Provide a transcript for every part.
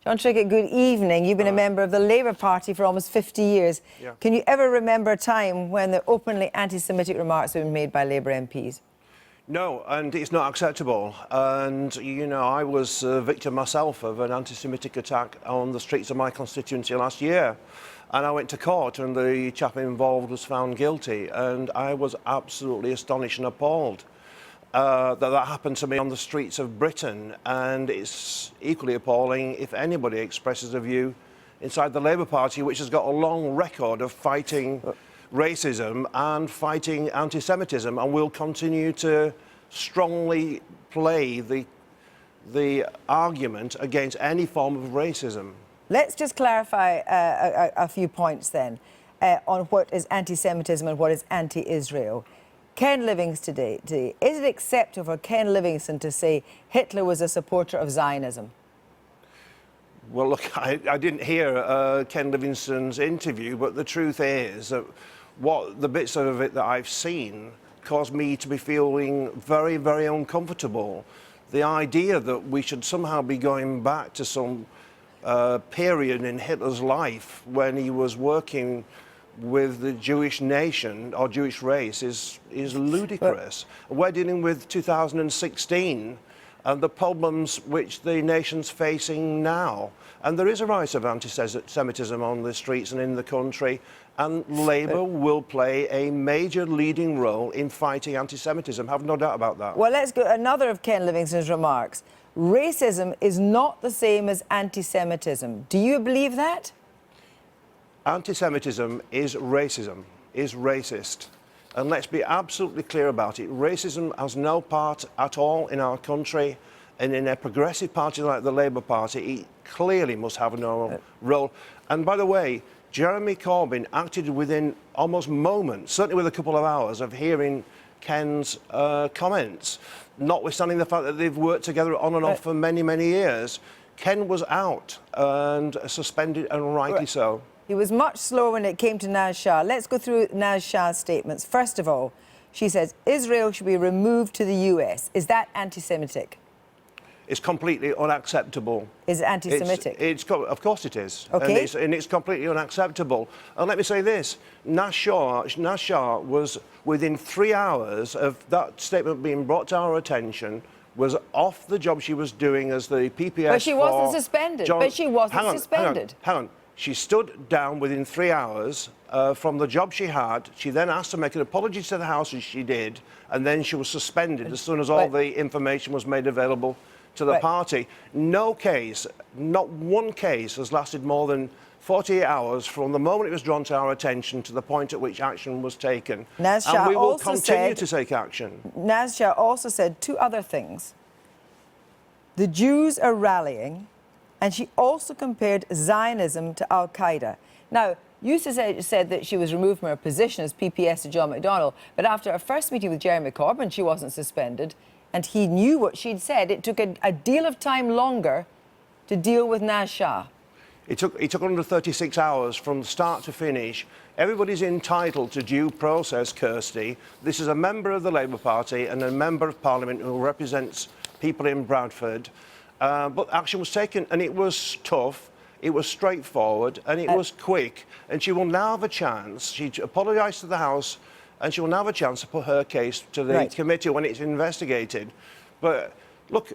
John Trickett, good evening. You've been a member of the Labour Party for almost 50 years. Yeah. Can you ever remember a time when the openly anti-Semitic remarks have been made by Labour MPs? No, and it's not acceptable. And, you know, I was a victim myself of an anti-Semitic attack on the streets of my constituency last year. And I went to court and the chap involved was found guilty. And I was absolutely astonished and appalled that happened to me on the streets of Britain. And it's equally appalling if anybody expresses a view inside the Labour Party, which has got a long record of fighting racism and fighting anti-Semitism, and will continue to strongly play the argument against any form of racism. Let's just clarify a few points then on what is anti-Semitism and what is anti-Israel. Ken Livingstone today, is it acceptable for Ken Livingstone to say Hitler was a supporter of Zionism? Well, look, I didn't hear Ken Livingstone's interview, but the truth is that the bits of it that I've seen caused me to be feeling very, very uncomfortable. The idea that we should somehow be going back to some period in Hitler's life when he was working with the Jewish nation or Jewish race is ludicrous. We're dealing with 2016 and the problems which the nation's facing now. And there is a rise of anti-Semitism on the streets and in the country, and Labour will play a major leading role in fighting anti-Semitism. Have no doubt about that. Well, let's go another of Ken Livingstone's remarks. Racism is not the same as anti-Semitism. Do you believe that? Anti-Semitism is racism, is racist. And let's be absolutely clear about it. Racism has no part at all in our country, and in a progressive party like the Labour Party, it clearly must have no role. And by the way, Jeremy Corbyn acted within almost moments, certainly with a couple of hours, of hearing Ken's comments, notwithstanding the fact that they've worked together on and off for many, many years. Ken was out and suspended, and rightly so. He was much slower when it came to Naz Shah. Let's go through Naz Shah's statements. First of all, she says Israel should be removed to the US. Is that anti-Semitic? It's completely unacceptable. Is it anti-Semitic? Of course it is. Okay. And it's completely unacceptable. And let me say this, Naz Shah was, within 3 hours of that statement being brought to our attention, was off the job she was doing as the PPS. But she wasn't suspended. But she wasn't suspended. Hang on. She stood down within 3 hours from the job she had. She then asked to make an apology to the House, as she did, and then she was suspended as soon as all the information was made available to the party. No case, not one case, has lasted more than 48 hours from the moment it was drawn to our attention to the point at which action was taken. Naz Shah and we will also continue to take action. Naz Shah also said two other things. The Jews are rallying, and she also compared Zionism to Al-Qaeda. Now, you said that she was removed from her position as PPS to John McDonnell, but after her first meeting with Jeremy Corbyn, she wasn't suspended, and he knew what she'd said. It took a deal of time longer to deal with Naz Shah. It took under 36 hours from start to finish. Everybody's entitled to due process, Kirsty. This is a member of the Labour Party and a member of Parliament who represents people in Bradford. But action was taken, and it was tough, it was straightforward, and it was quick. And she will now have a chance. She apologised to the House, and she will now have a chance to put her case to the committee when it's investigated. But look,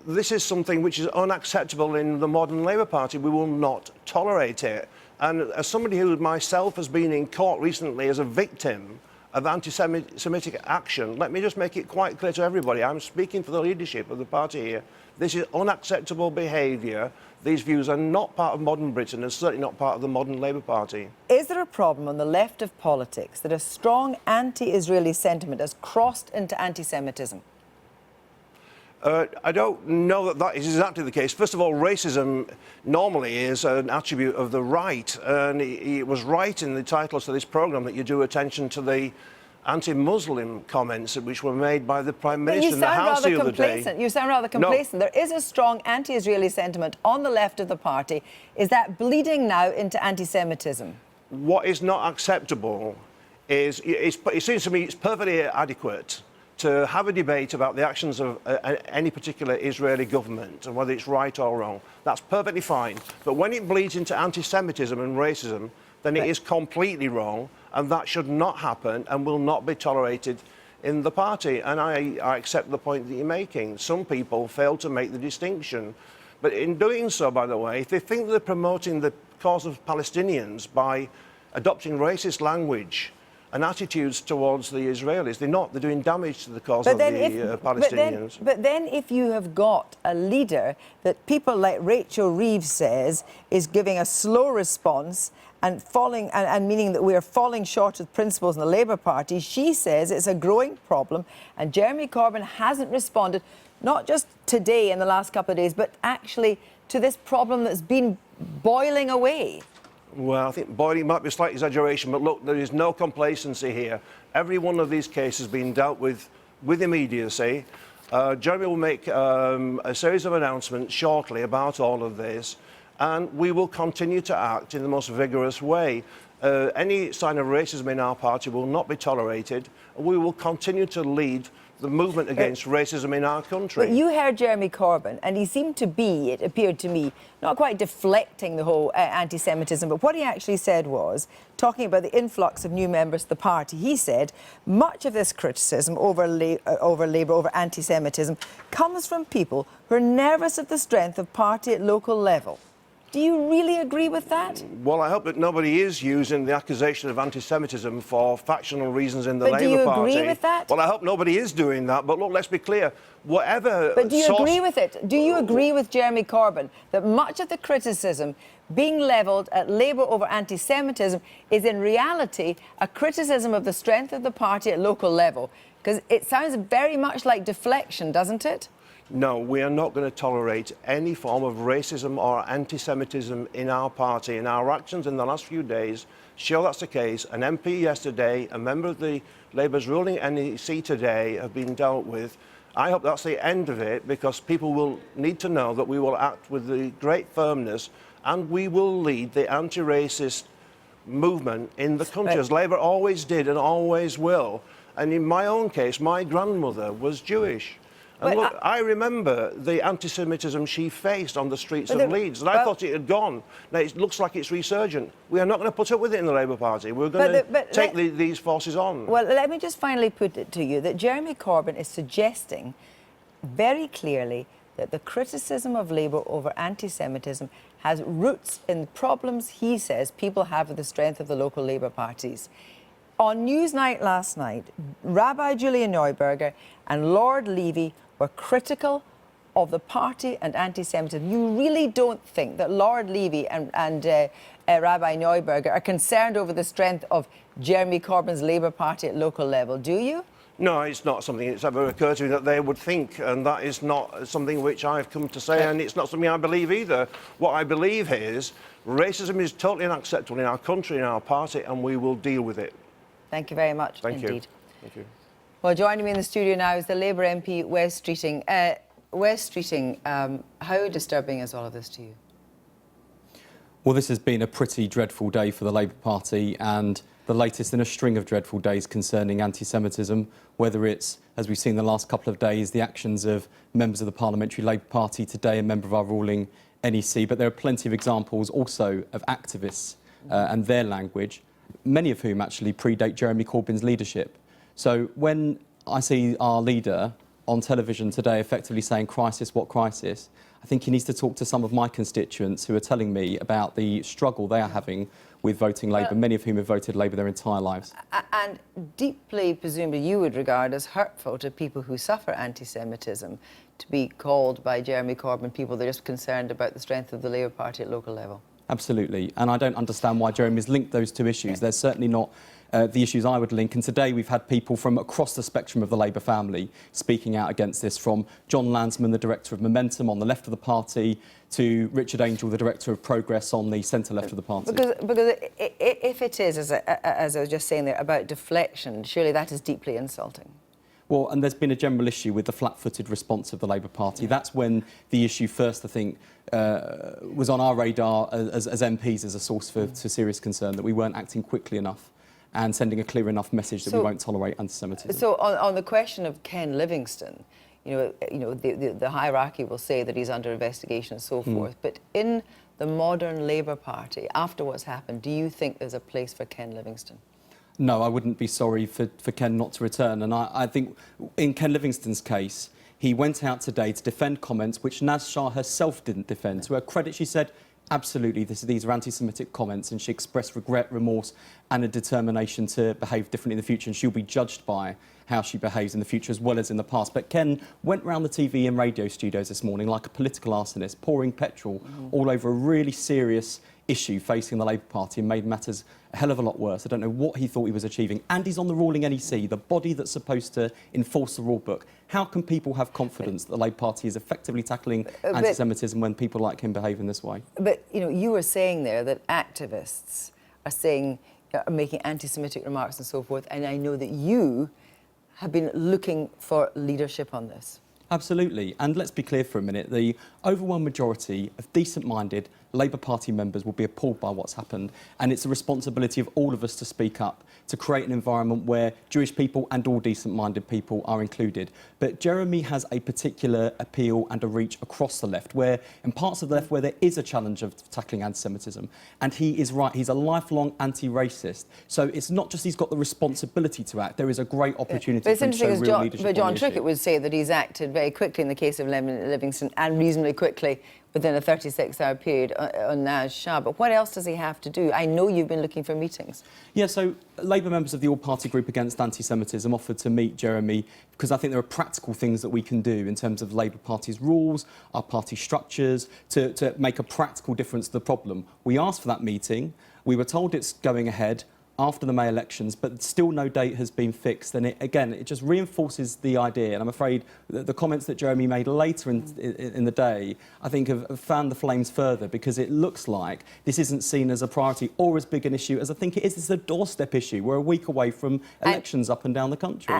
this is something which is unacceptable in the modern Labour Party. We will not tolerate it. And as somebody who myself has been in court recently as a victim of anti-Semitic action, let me just make it quite clear to everybody, I'm speaking for the leadership of the party here. This is unacceptable behaviour. These views are not part of modern Britain and certainly not part of the modern Labour Party. Is there a problem on the left of politics that a strong anti-Israeli sentiment has crossed into anti-Semitism? I don't know that that is exactly the case. First of all, racism normally is an attribute of the right, and it was right in the titles to this programme that you drew attention to the anti-Muslim comments which were made by the Prime Minister in the House the other day. You sound rather complacent. No. There is a strong anti-Israeli sentiment on the left of the party. Is that bleeding now into anti-Semitism? What is not acceptable is, it seems to me, it's perfectly adequate to have a debate about the actions of any particular Israeli government and whether it's right or wrong. That's perfectly fine. But when it bleeds into anti-Semitism and racism, then it is completely wrong, and that should not happen and will not be tolerated in the party. And I accept the point that you're making. Some people fail to make the distinction. But in doing so, by the way, if they think they're promoting the cause of Palestinians by adopting racist language and attitudes towards the Israelis, they're not. They're doing damage to the cause of the Palestinians. But then if you have got a leader that people like Rachel Reeves says is giving a slow response and meaning that we are falling short of principles in the Labour Party, she says it's a growing problem, and Jeremy Corbyn hasn't responded, not just today in the last couple of days, but actually to this problem that's been boiling away. Well, I think boiling might be a slight exaggeration, but look, there is no complacency here. Every one of these cases has been dealt with immediacy. Jeremy will make a series of announcements shortly about all of this, and we will continue to act in the most vigorous way. Any sign of racism in our party will not be tolerated. We will continue to lead the movement against racism in our country. But you heard Jeremy Corbyn, and he seemed to be, it appeared to me, not quite deflecting the whole anti-Semitism, but what he actually said was, talking about the influx of new members to the party, he said, much of this criticism over Labour, over anti-Semitism, comes from people who are nervous of the strength of party at local level. Do you really agree with that? Well, I hope that nobody is using the accusation of anti-Semitism for factional reasons in the Labour Party. But do you agree with that? Well, I hope nobody is doing that. But look, let's be clear. Whatever. But do you agree with it? Do you agree with Jeremy Corbyn that much of the criticism being levelled at Labour over anti-Semitism is in reality a criticism of the strength of the party at local level? Because it sounds very much like deflection, doesn't it? No, we are not going to tolerate any form of racism or anti-Semitism in our party. And our actions in the last few days show that's the case. An MP yesterday, a member of the Labour's ruling NEC today have been dealt with. I hope that's the end of it, because people will need to know that we will act with the great firmness and we will lead the anti-racist movement in the country, as Labour always did and always will. And in my own case, my grandmother was Jewish. And look, I remember the anti-Semitism she faced on the streets of Leeds, and I thought it had gone. Now, it looks like it's resurgent. We are not going to put up with it in the Labour Party. We're going to take these forces on. Well, let me just finally put it to you that Jeremy Corbyn is suggesting very clearly that the criticism of Labour over anti-Semitism has roots in problems, he says, people have with the strength of the local Labour parties. On Newsnight last night, Rabbi Julia Neuberger and Lord Levy were critical of the party and anti-Semitism. You really don't think that Lord Levy and Rabbi Neuberger are concerned over the strength of Jeremy Corbyn's Labour Party at local level, do you? No, it's not something that's ever occurred to me that they would think, and that is not something which I've come to say, and it's not something I believe either. What I believe is racism is totally unacceptable in our country, in our party, and we will deal with it. Thank you very much indeed. Thank you. Well, joining me in the studio now is the Labour MP, Wes Streeting. Wes Streeting, how disturbing is all of this to you? Well, this has been a pretty dreadful day for the Labour Party, and the latest in a string of dreadful days concerning anti-Semitism, whether it's, as we've seen the last couple of days, the actions of members of the Parliamentary Labour Party today, a member of our ruling NEC, but there are plenty of examples also of activists and their language, many of whom actually predate Jeremy Corbyn's leadership. So when I see our leader on television today effectively saying crisis, what crisis, I think he needs to talk to some of my constituents who are telling me about the struggle they are having with voting Labour, many of whom have voted Labour their entire lives. And deeply, presumably, you would regard as hurtful to people who suffer anti-Semitism to be called by Jeremy Corbyn people that are just concerned about the strength of the Labour Party at local level. Absolutely, and I don't understand why Jeremy's linked those two issues. They're certainly not the issues I would link, and today we've had people from across the spectrum of the Labour family speaking out against this, from John Lansman, the director of Momentum on the left of the party, to Richard Angel, the director of Progress on the centre-left of the party. Because if it is, as I was just saying there, about deflection, surely that is deeply insulting. Well, and there's been a general issue with the flat-footed response of the Labour Party. That's when the issue first, I think, was on our radar as MPs as a source for serious concern, that we weren't acting quickly enough. and sending a clear enough message that we won't tolerate anti-Semitism. So on the question of Ken Livingstone, the hierarchy will say that he's under investigation and so forth, but in the modern Labour Party, after what's happened, do you think there's a place for Ken Livingstone? No, I wouldn't be sorry for Ken not to return. And I think in Ken Livingstone's case, he went out today to defend comments which Naz Shah herself didn't defend. To her credit, she said, absolutely, these are anti-Semitic comments, and she expressed regret, remorse and a determination to behave differently in the future, and she'll be judged by how she behaves in the future as well as in the past. But Ken went round the TV and radio studios this morning like a political arsonist, pouring petrol all over a really serious issue facing the Labour Party and made matters a hell of a lot worse. I don't know what he thought he was achieving. And he's on the ruling NEC, the body that's supposed to enforce the rule book. How can people have confidence that the Labour Party is effectively tackling anti-Semitism when people like him behave in this way? But, you were saying there that activists are making anti-Semitic remarks and so forth, and I know that you have been looking for leadership on this. Absolutely. And let's be clear for a minute. The overwhelming majority of decent-minded Labour Party members will be appalled by what's happened. And it's the responsibility of all of us to speak up, to create an environment where Jewish people and all decent-minded people are included. But Jeremy has a particular appeal and a reach across the left, where in parts of the left where there is a challenge of tackling anti-Semitism. And he is right. He's a lifelong anti-racist. So it's not just he's got the responsibility to act. There is a great opportunity for him to show real leadership. But John on the issue. Trickett would say that he's acted very quickly in the case of Livingstone and reasonably quickly within a 36-hour period on Naz Shah. But what else does he have to do? I know you've been looking for meetings. Yeah, so Labour members of the All-Party Group Against Anti-Semitism offered to meet Jeremy because I think there are practical things that we can do in terms of Labour Party's rules, our party structures, to make a practical difference to the problem. We asked for that meeting. We were told it's going ahead after the May elections, but still no date has been fixed. And it just reinforces the idea. And I'm afraid that the comments that Jeremy made later in the day, I think have fanned the flames further, because it looks like this isn't seen as a priority or as big an issue as I think it is. It's a doorstep issue. We're a week away from elections up and down the country.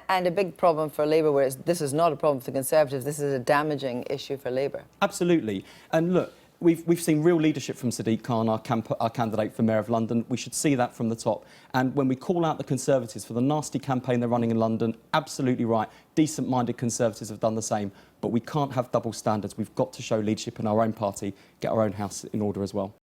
And a big problem for Labour, whereas this is not a problem for the Conservatives, this is a damaging issue for Labour. Absolutely. And look, We've seen real leadership from Sadiq Khan, our candidate for Mayor of London. We should see that from the top. And when we call out the Conservatives for the nasty campaign they're running in London, absolutely right. Decent-minded Conservatives have done the same. But we can't have double standards. We've got to show leadership in our own party, get our own house in order as well.